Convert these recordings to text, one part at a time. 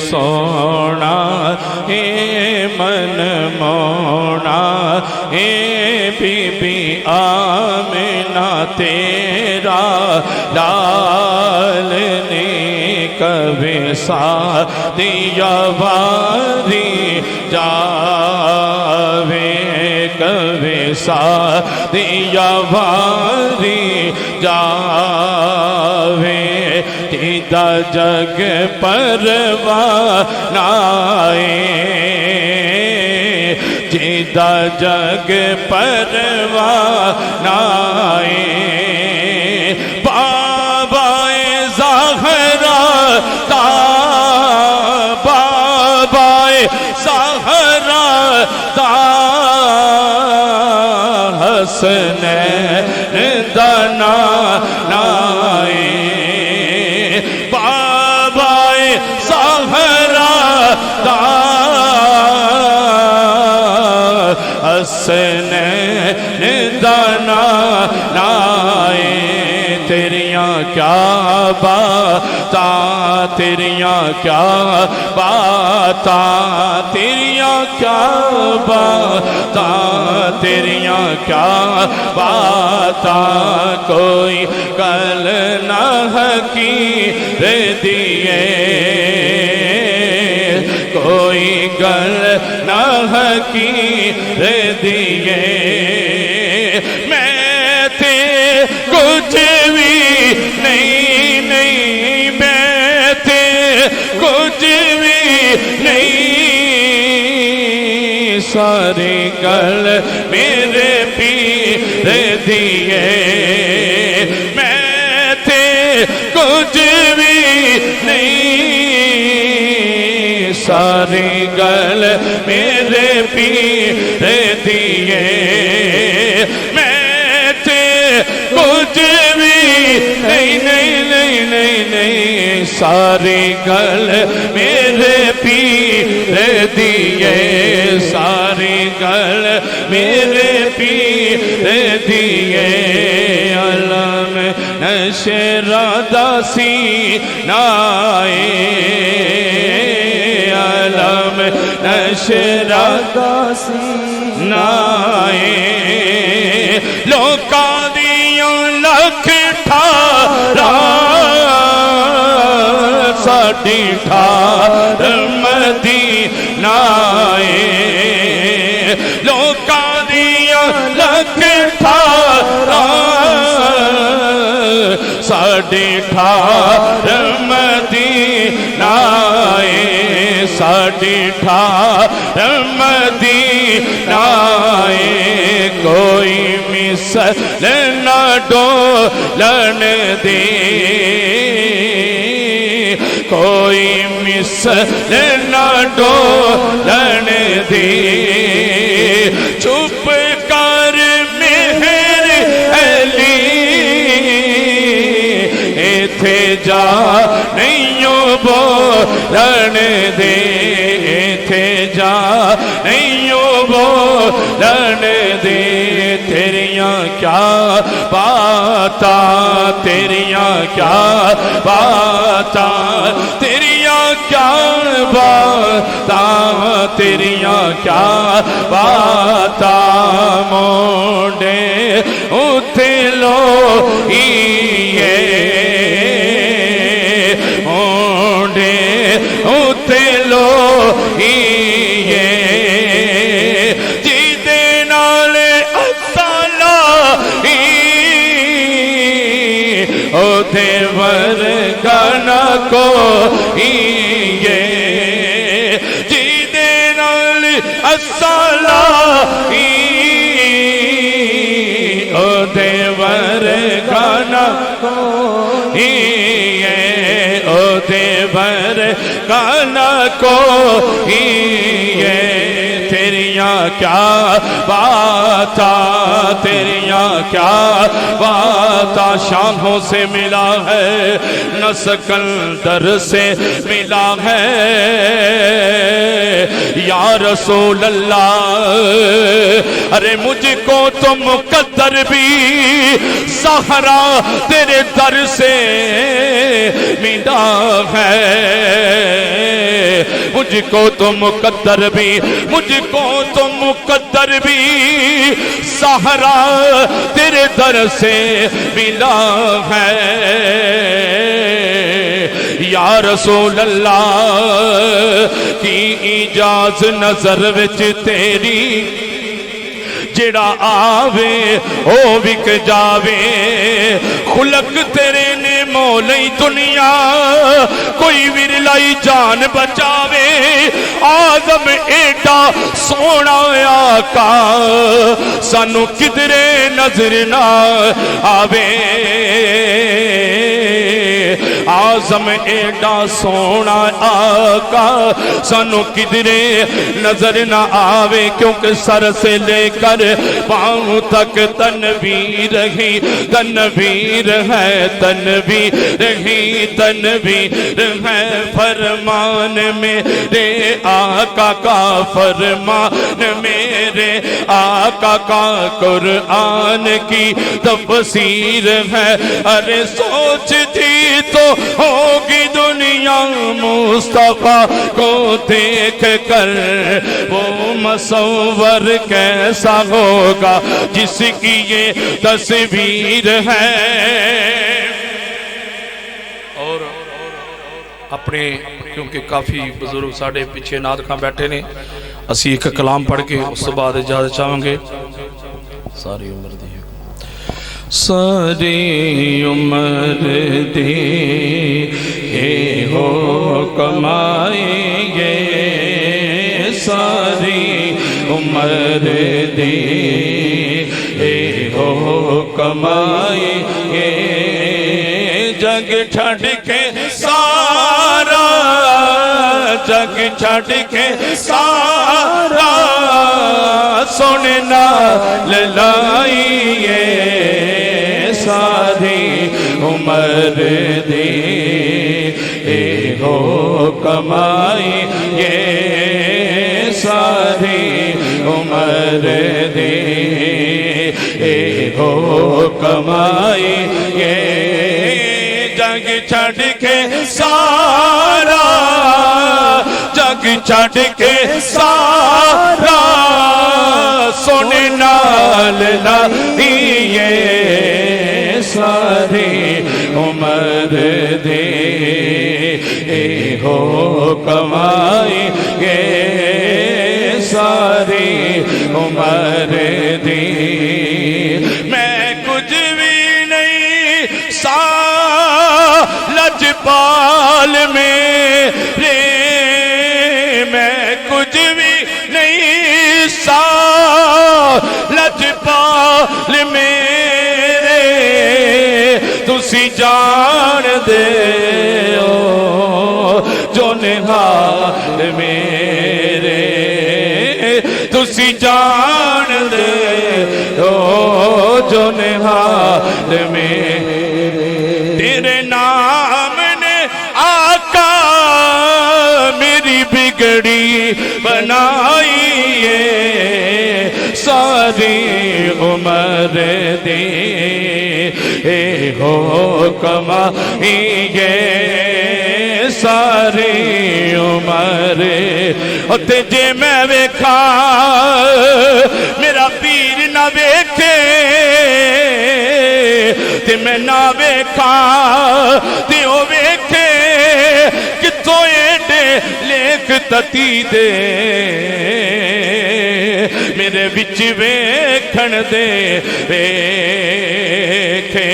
سونا ہے من مونا ہے بی بی آمنہ تیرا لال نے کبھی دیا واری جاوے کبھی دیا واری جاوے دیدہ جگ پروان آئے دیدہ جگ پروان آئے بابا زہرا تا بابا زہرا تا حسنین دنا نائے حسنین دنا نائے تیریاں کیا باتاں تیریاں کیا باتاں تیریاں کیا باتاں تیریاں کیا باتاں کوئی کل نہ حقیر دیئے کوئی گل نہ حقیر دیئے میں تے کچھ بھی نہیں میں تے کچھ بھی نہیں ساری گل میرے پیر دیئے میں تے کچھ بھی نہیں ساری گل میرے پیر دیئے میں تے کچھ بھی نہیں ساری گل میرے پیر دیئے ساری گل میرے پیر دیئے علم نشر داسی نائے علم نشر داسی نائے لوکاں دیاں لکھ ٹھارا ساڈی ٹھار مدینہ اے لوکاں دیاں لکھ ٹھارا ساڈی ٹھار مدینہ اے ساڈی ٹھار مدینہ اے کوئی مثل نہ ڈولن دے کوئی مثل نہ ڈولن دے چپ کر مہر علی ایتھے جا نہیں بولن دے ایتھے جا نہیں بولن دے تیریاں کیا باتاں تیریاں کیا باتاں تیریاں کیا باتاں تیریاں کیا باتاں مونڈے اتھے لو مونڈے اتھے لو دیور گانا کو یہ جی دینال الصلاحی او دیور گانا کو یہ او دیور گانا کو یہ تیریاں کیا باتاں تیریاں کیا باتاں شاہوں سے ملا ہے نہ سکندر سے ملا ہے یا رسول اللہ ارے مجھ کو تو مقدر بھی سہرا تیرے در سے ملا ہے مجھ کو تو مقدر بھی سہرا تیرے در سے ملا ہے یا رسول اللہ کی اجاز نظر وچ تیری جڑا آوے او وک جاوے خلق تیرے نے مولی دنیا کوئی ورلائی جان بچاوے آدم ایڈا سونا آقا سانو کدرے نظر نہ آوے آزم ایڈا سونا آقا سانو کدرے نظر نہ آوے کیونکہ سر سے لے کر پاؤں تک تنویر ہی تنویر ہے فرمان میرے آقا کا فرمان میرے آقا کا قرآن کی تفسیر ہے ارے سوچتی تو ہوگی دنیا مصطفیٰ کو دیکھ کر وہ مصور کیسا ہوگا جس کی یہ تصویر ہے اور اپنے کیونکہ کافی بزرگ ساڑھے پیچھے ناد کھاں بیٹھے نے اسی ایک کلام پڑھ کے اس بعد اجازت چاہوں گے ساری عمر دی ساری عمر دی ہو کمائیں گے ساری عمر دی ہو کمائیں گے جگ چھڑ کے سارا جگ چھڑ کے سارا سونے نال لائیے ساری عمر دی ہو کمائیے ساری عمر دی ہو کمائیے جگ چھڑ کے سارا جگ چھڑ کے سارا سونے نال لائیے ساری عمر دی ہو کمائیے ساری عمر دی میں کچھ بھی نہیں لجپال میرے میں کچھ بھی نہیں لجپال میرے تسی جان دے ہو جو نہال میرے تسی جان دے ہو جو نہال میرے تیرے نام نے آقا میری بگڑی بنائی ہے ساری عمر دی ہو کمائیے ساری عمر تے جے میں ویکھا میرا پیر نہ ویکھے تے میں نہ ویکھا تے او ویکھے کتوں ایڈے لیکھ تتی دے میرے وچ ویکھن دے ویکھے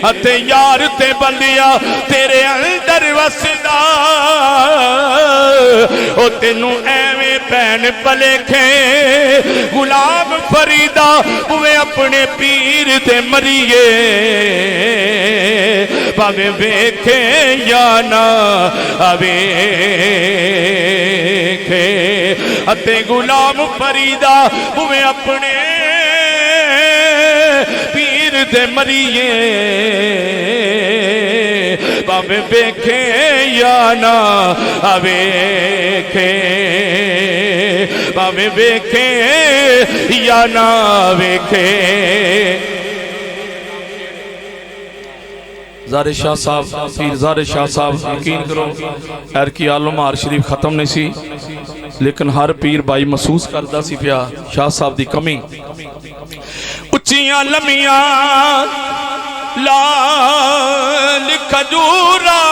اتے یار تے بندیا تیرے اندر وسدا او تینوں ایویں پین پلیکھے غلام فریدا ہوئے اپنے پیر تے مریے پاوے ویکھے یا نہ ویکھے اتے غلام فریدا ہوئے اپنے پیر دے مریے باویں ویکھے یا نہ ویکھے باویں ویکھے یا نہ ویکھے زار شاہ صاحب پیر زار شاہ صاحب یقین کرو خیر کی عالم ہار شریف ختم نہیں سی لیکن ہر پیر بائی محسوس کردہ سی پیا شاہ صاحب دی کمی اچیاں لمیاں لال کھجورا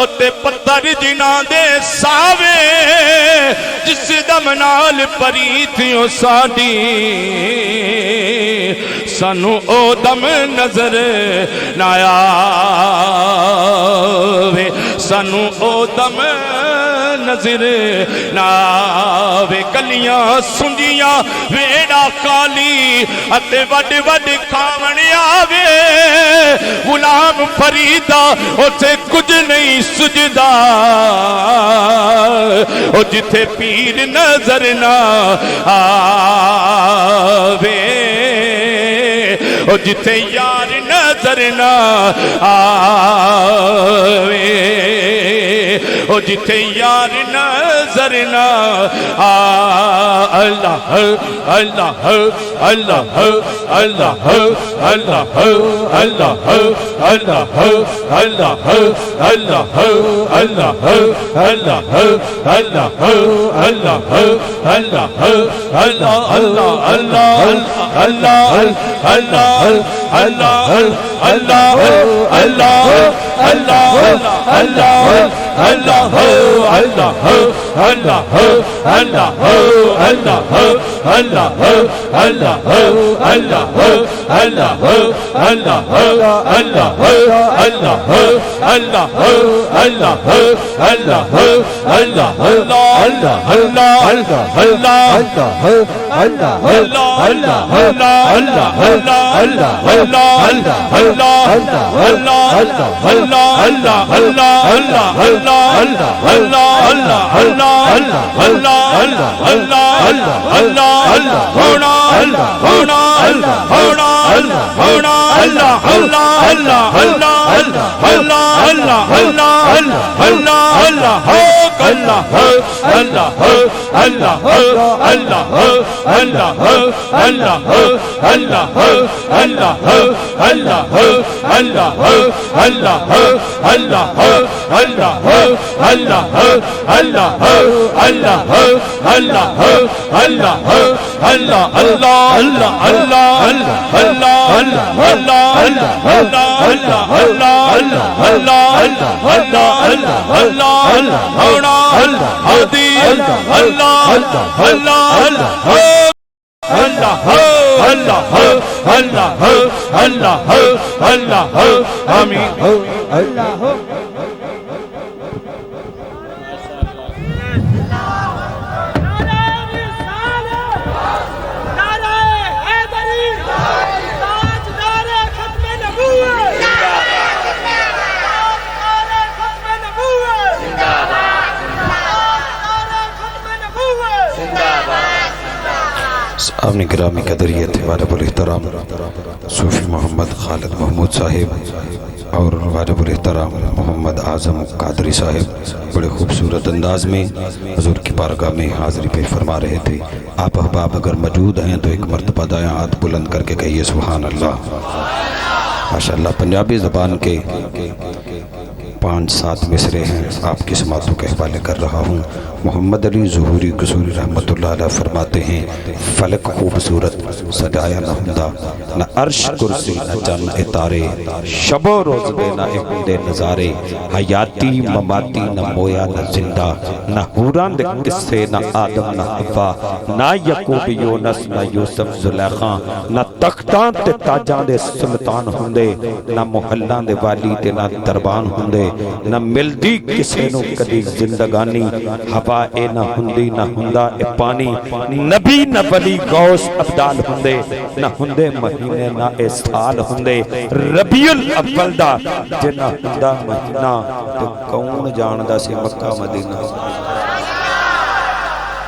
اتے پتھر جنہاں دے ساوے جس دم نال پری تھیوں ساڈی سانو او دم نظر نہ آوے سانو او دم نظر نہ آوے گلیاں سنجیاں ویڑا کالی اتے وڈ وڈ کھاون آوے غلام فریدا اتے کچھ نہیں سجدا او جتھے پیر نظر نہ آوے او جتھے یار نظر نہ آوے او جتھے یار نظر نہ اللہ اللہ اللہ اللہ اللہ اللہ اللہ اللہ اللہ اللہ اللہ اللہ اپنی گرامی قدریت واجب الاحترام صوفی محمد خالد محمود صاحب اور واجب الاحترام محمد اعظم قادری صاحب بڑے خوبصورت انداز میں حضور کی بارگاہ میں حاضری پیش فرما رہے تھے. آپ احباب اگر موجود ہیں تو ایک مرتبہ دایاں ہاتھ بلند کر کے کہیے سبحان اللہ. ماشاءاللہ پنجابی زبان کے 5-7 مصرے ہیں آپ کی سماعتوں کے حوالے کر رہا ہوں. محمد علی ظہوری قصوری رحمت اللہ علیہ فرماتے ہیں فلک خوبصورت سجایا نہ ہندہ نہ عرش کرسی نہ چند اتارے شب و روز بے نہ اکندے نظارے حیاتی مماتی نہ مویا نہ زندہ نہ حوران دے قصے نہ آدم نہ حوا نہ یعقوب یونس نہ یوسف زلیخاں نہ تختان تے تاجاں دے سلطان ہندے نہ محلان دے والی تے نہ دربان ہندے نہ ملدی کسے نو کدی زندگانی ہوا اے نہ ہندی نہ ہندہ اے پانی نبی نہ ولی غوث عبدال ہندے نہ ہندے مہینے نہ اے سال ہندے ربیع الاول دا جنہ ہندہ مہینہ تو کون جاندہ سے مکہ مدینہ.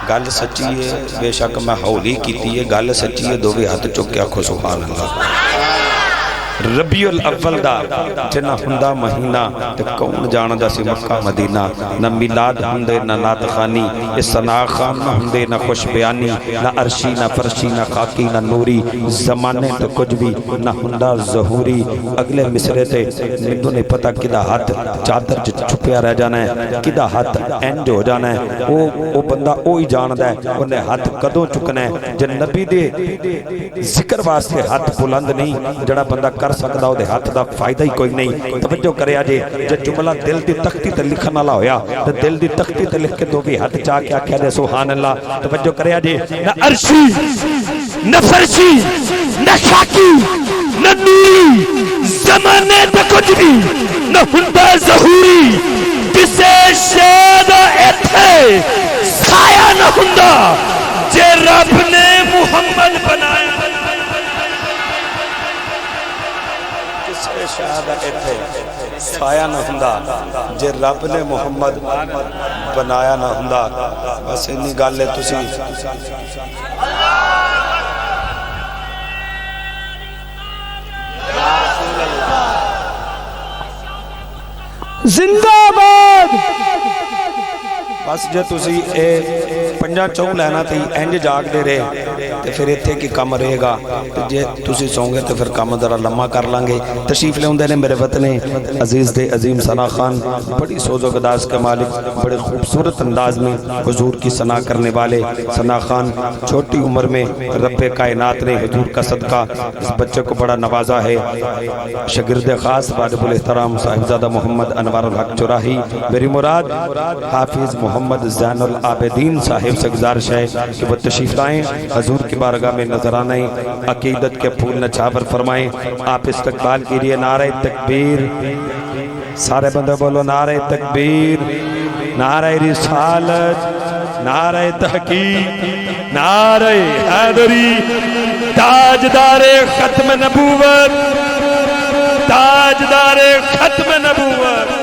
گل سچی ہے بے شک میں ہولی کیتی ہے گل سچی ہے دو بھی ہاتھ چکیا کھو سبحان اللہ. ربیع الاول دا جنا ہندا مہینہ تے کون جاندا سی مکہ مدینہ نہ میلاد ہندے نہ نعت خوانی اے ثنا خان نہ ہندے نہ خوش بیانی نہ عرشی نہ فرشی نہ خاکی نہ نوری زمانے تے کچھ بھی نہ ہندا ظہوری اگلے مصرے تے مینوں نہیں پتہ کدا ہاتھ چادر چھپیا رہ جانا ہے کدا ہاتھ انج ہو جانا ہے او بندہ وہی جاندا ہے اونے ہاتھ کدوں چکنا ہے جے نبی دے ذکر واسطے ہاتھ بلند نہیں جڑا بندہ کر سکدا او دے ہاتھ دا فائدہ ہی کوئی نہیں توجہ کریا جے جملہ دل دی تختی تے لکھن والا ہویا تے دل دی تختی تے لکھ کے دو بھی ہاتھ چا کے آکھیا دے سبحان اللہ توجہ کریا جے نہ عرشی نہ فرشی نہ خاکی نہ نوری زمانے تے کچھ بھی نہ ہندا ظہوری کسے شے دا ایتھے سایہ نہ ہندا جے رب نے محمد بنایا کسے شے دا ایتھے سایہ نہ ہندا جے رب نے محمد بنایا نہ ہندا بس انی گل ہے تسی زندہ باد بس جے تسی اے پنجا چوں لینا تے انج جاگ دے رہے تے پھر ایتھے کی کم رہے گا جے تسی سوں گے تے پھر کم ذرا لمحہ کر لیں گے تشریف لے اوندے نے میرے وطن عزیز دے عظیم ثنا خان بڑی سوز و گداز کے مالک بڑے خوبصورت انداز میں حضور کی ثنا کرنے والے ثنا خان چھوٹی عمر میں رب کائنات نے حضور کا صدقہ اس بچے کو بڑا نوازا ہے شاگرد خاص واجب الاحترام صاحبزادہ محمد انوار الحق چراہی میری مراد حافظ محمد زین العابدین صاحب سے گزارش ہے کہ وہ تشریف لائیں حضور کی بارگاہ میں نظرانہ عقیدت کے پھول نچھاور فرمائیں آپ استقبال کیجئے نعرہ تکبیر سارے بندے بولو نعرہ تکبیر نعرہ رسالت نعرہ تحقیق نعرہ حیدری تاجدار ختم نبوت تاجدار ختم نبوت